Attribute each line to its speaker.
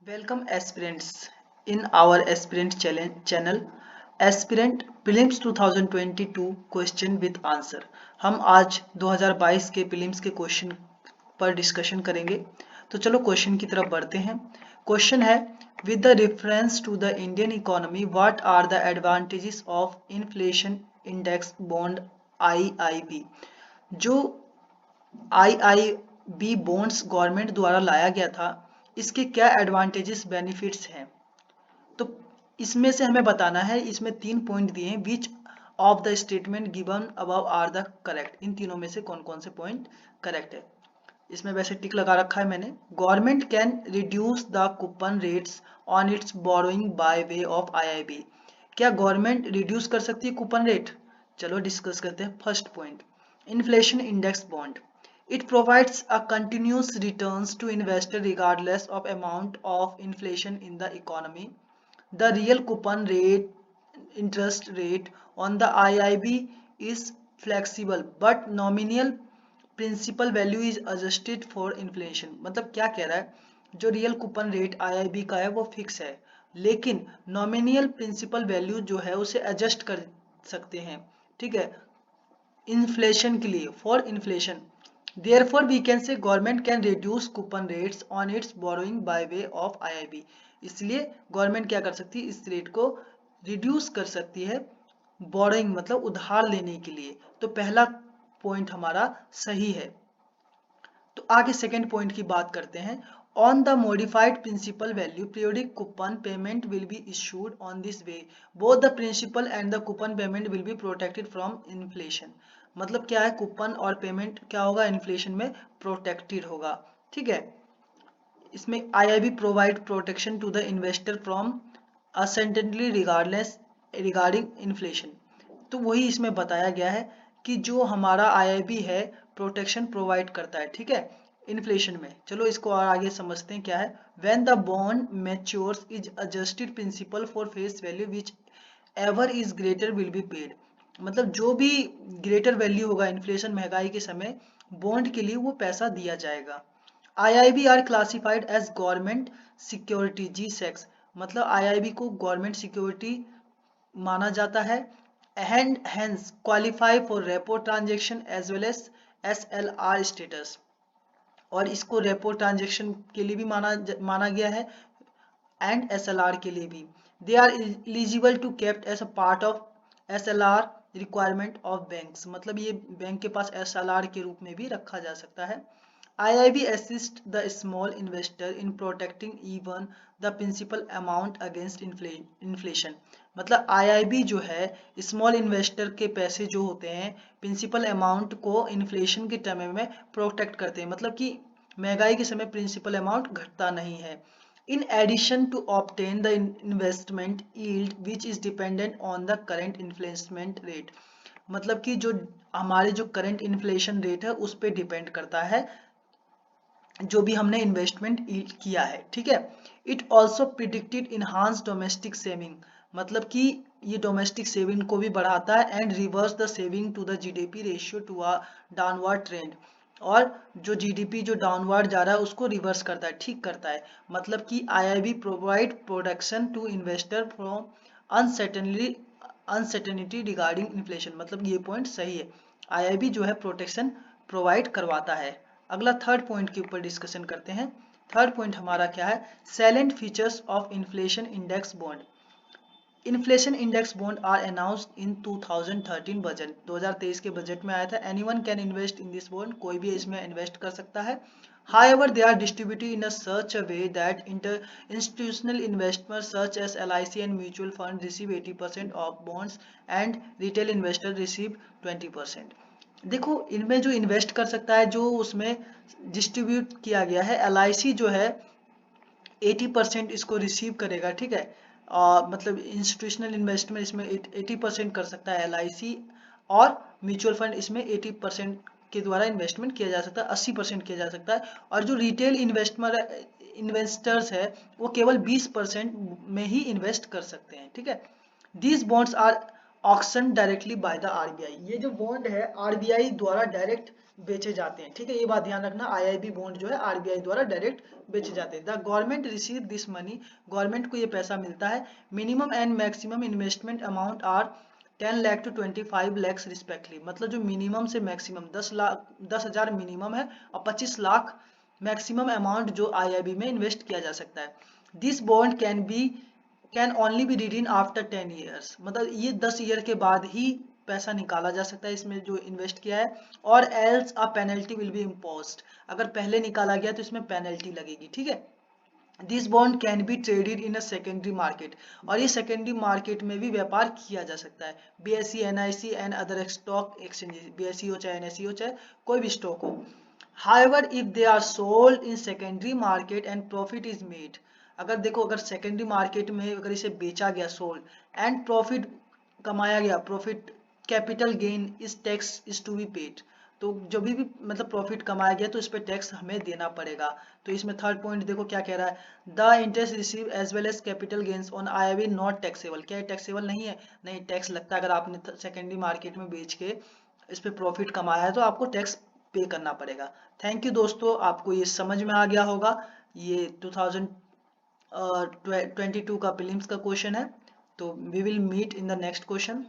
Speaker 1: Welcome aspirants in our aspirant channel aspirant prelims 2022 question with answer. हम आज 2022 के prelims के क्वेश्चन पर डिस्कशन करेंगे। तो चलो क्वेश्चन की तरफ बढ़ते हैं। क्वेश्चन है, with the reference to the Indian economy what are the advantages of inflation index bond IIB. जो आईआईबी बॉन्ड्स गवर्नमेंट द्वारा लाया गया था, इसके क्या एडवांटेजेस बेनिफिट्स हैं। तो इसमें से हमें बताना है, इसमें 3 पॉइंट दिए हैं, which of the statement given above are the correct. इन तीनों में से कौन कौन से पॉइंट करेक्ट है। इसमें वैसे टिक लगा रखा है मैंने। Government can reduce the coupon rates on its borrowing by way of IIB. क्या गवर्नमेंट रिड्यूस कर सकती है कूपन रेट। चलो डिस्कस करते हैं। First point, inflation index bond, it provides a continuous returns to investor regardless of amount of inflation in the economy. The real coupon rate, interest rate on the IIB is flexible but nominal principal value is adjusted for inflation। मतलब क्या कह रहा है, जो real coupon rate IIB का है वो fix है, लेकिन नॉमिनियल प्रिंसिपल वैल्यू जो है उसे एडजस्ट कर सकते हैं। ठीक है, इन्फ्लेशन के लिए, for inflation. Therefore, we can say government can reduce coupon rates on its borrowing by way of IIB। इसलिए गवर्नमेंट क्या कर सकती है, इस रेट को रिड्यूस कर सकती है बोरोइंग मतलब उधार लेने के लिए। तो पहला पॉइंट हमारा सही है। तो आगे सेकेंड पॉइंट की बात करते हैं। On the modified principal value periodic coupon payment will be issued on this way both the principal and the coupon payment will be protected from inflation. मतलब क्या है, कूपन और पेमेंट क्या होगा, इन्फ्लेशन में प्रोटेक्टेड होगा। ठीक है, इसमें IIB provide protection to the investor from uncertainty regardless regarding inflation. तो वही इसमें बताया गया है कि जो हमारा आईआईबी है प्रोटेक्शन प्रोवाइड करता है, ठीक है, इन्फ्लेशन में। चलो इसको और आगे समझते हैं क्या है। When the bond matures is adjusted principal for face value whichever is greater will be paid. मतलब जो भी ग्रेटर वैल्यू होगा इन्फ्लेशन महंगाई के समय, बॉन्ड के लिए वो पैसा दिया जाएगा। IIB are classified as government security G secs. मतलब आईआईबी को गवर्नमेंट सिक्योरिटी माना जाता है and hence qualify for repo transaction as well as SLR status. और इसको रेपो ट्रांजेक्शन के लिए भी माना गया है एंड एसएलआर के लिए भी। They are eligible to kept as a part of SLR requirement of banks. मतलब ये बैंक के पास एसएलआर के रूप में भी रखा जा सकता है। IIB assist the small investor in protecting even the principal amount against inflation। मतलब IIB जो है स्मॉल इन्वेस्टर के पैसे जो होते हैं प्रिंसिपल अमाउंट को इन्फ्लेशन के टर्म में प्रोटेक्ट करते हैं। मतलब कि महंगाई के समय प्रिंसिपल अमाउंट घटता नहीं है। In addition to obtain the investment yield which is dependent on the current inflation rate. मतलब कि जो हमारे जो करंट इन्फ्लेशन रेट है उस पर डिपेंड करता है जो भी हमने इन्वेस्टमेंट किया है। ठीक है, it also predicted enhance domestic saving. मतलब कि ये डोमेस्टिक सेविंग को भी बढ़ाता है and reverse the saving to the GDP ratio to a downward trend. और जो जीडीपी जो डाउनवर्ड जा रहा है उसको रिवर्स करता है, ठीक करता है। मतलब कि IIB provide protection to investor from uncertainty uncertainty regarding inflation. मतलब ये पॉइंट सही है, आईआईबी जो है प्रोटेक्शन प्रोवाइड करवाता है। अगला थर्ड पॉइंट के ऊपर डिस्कशन करते हैं। थर्ड पॉइंट हमारा क्या है, salient features of inflation index bond. Inflation index bond are announced in 2013 budget. 2023 के बजट में आया था। Anyone can invest in this bond, कोई भी इसमें इन्वेस्ट कर सकता है। However, they are distributed in a such a way that institutional investors such as LIC and mutual fund receive 80% of bonds and retail investors receive 20%। देखो इनमें जो invest कर सकता है, जो उसमें डिस्ट्रीब्यूट किया गया है, LIC जो है 80% इसको रिसीव करेगा। ठीक है, मतलब इंस्टीट्यूशनल इन्वेस्टमेंट इसमें 80% कर सकता है LIC, और म्यूचुअल फंड इसमें 80% के द्वारा इन्वेस्टमेंट किया जा सकता है, 80% किया जा सकता है। और जो रिटेल इन्वेस्टर्स है वो केवल 20% में ही इन्वेस्ट कर सकते हैं। ठीक है, these bonds are auction directly by the RBI. ये जो बॉन्ड है आरबीआई द्वारा डायरेक्ट बेचे जाते हैं। ठीक है, ये बात ध्यान रखना, आईआईबी बॉन्ड जो है आरबीआई द्वारा डायरेक्ट बेचे जाते हैं। The government receive this money, government को ये पैसा मिलता है। Minimum and maximum investment amount are 10 lakh to 25 lakh respectively, मतलब जो मिनिमम से मैक्सिमम 10,000 मिनिमम है और 25 लाख मैक्सिमम अमाउंट जो आईआईबी में इन्वेस्ट किया जा सकता है। This bond can only B redeem after 10 years, मतलब ये 10 ईयर के बाद ही पैसा निकाला जा सकता है इसमें जो इन्वेस्ट किया है। और else a penalty will be imposed, अगर पहले निकाला गया तो इसमें पेनल्टी लगेगी। ठीक है, this bond can be traded in a secondary market, और ये सेकेंडरी मार्केट में भी व्यापार किया जा सकता है। BSE, NIC and other stock exchanges, BSE हो चाहे एनआईसी हो चाहे कोई भी स्टॉक हो। However, if they are sold in secondary market and profit is made, अगर देखो अगर सेकेंडरी मार्केट में अगर इसे बेचा गया, सोल्ड, एंड प्रॉफिट कमाया गया, profit capital gain is tax is to be paid, तो जब भी मतलब प्रॉफिट कमाया गया तो इस पे टैक्स हमें देना पड़ेगा। तो इसमें थर्ड पॉइंट देखो क्या कह रहा है, the interest receive as well as capital gains on IIB not taxable, क्या टैक्सेबल नहीं है? नहीं, टैक्स लगता है। अगर आपने सेकेंडरी मार्केट में बेच के इस पे प्रॉफिट कमाया है तो आपको टैक्स पे करना पड़ेगा। थैंक यू दोस्तों, आपको ये समझ में आ गया होगा। ये 2022 का प्रीलिम्स का क्वेश्चन है। तो we will meet in the next question.